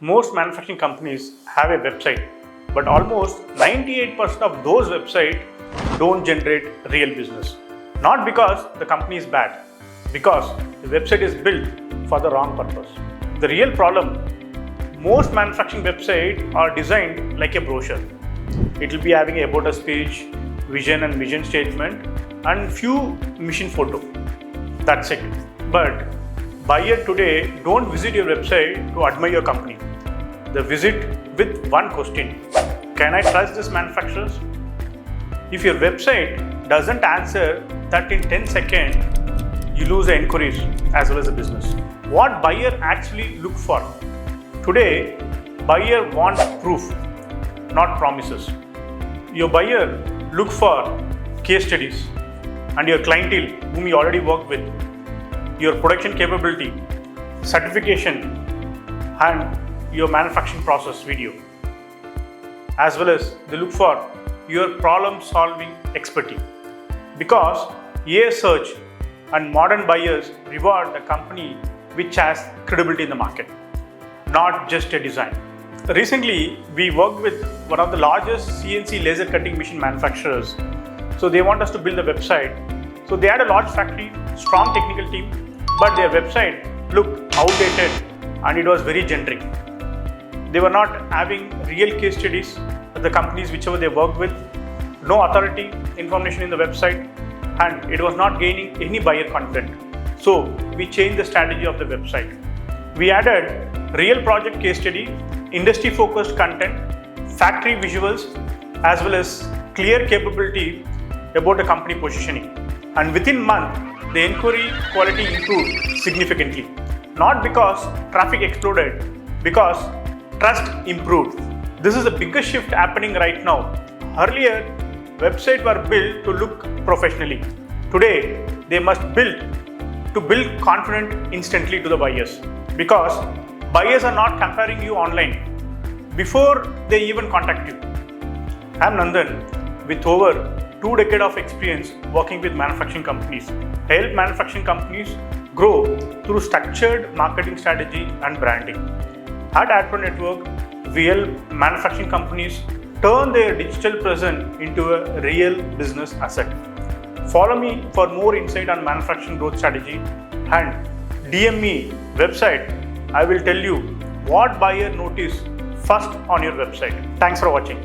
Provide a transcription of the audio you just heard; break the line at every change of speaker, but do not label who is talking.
Most manufacturing companies have a website, but almost 98% of those websites don't generate real business. Not because the company is bad, because the website is built for the wrong purpose. The real problem, most manufacturing websites are designed like a brochure. It will be having a about us page, vision and mission statement, and few mission photo. That's it. But buyer today don't visit your website to admire your company. They visit with one question: can I trust this manufacturers? If your website doesn't answer that in 10 seconds, you lose the inquiries as well as the business. What buyer actually look for? Today, buyer wants proof, not promises. Your buyer look for case studies and your clientele whom you already work with, your production capability, certification, and your manufacturing process video. As well as they look for your problem solving expertise. Because AI search and modern buyers reward a company which has credibility in the market, not just a design. Recently, we worked with one of the largest CNC laser cutting machine manufacturers. So they want us to build a website. So they had a large factory, strong technical team, but their website looked outdated and it was very generic. They were not having real case studies of the companies whichever they worked with, no authority information in the website, and it was not gaining any buyer content. So we changed the strategy of the website. We added real project case study, industry focused content, factory visuals, as well as clear capability about the company positioning. And within month, the inquiry quality improved significantly. Not because traffic exploded, because trust improved. This is the biggest shift happening right now. Earlier, websites were built to look professionally. Today, they must build confidence instantly to the buyers. Because buyers are not comparing you online before they even contact you. I'm Nandan with over 2 decades of experience working with manufacturing companies. I help manufacturing companies grow through structured marketing strategy and branding. At Addpro Network, we help manufacturing companies turn their digital presence into a real business asset. Follow me for more insight on manufacturing growth strategy and DM me website. I will tell you what buyer notice first on your website. Thanks for watching.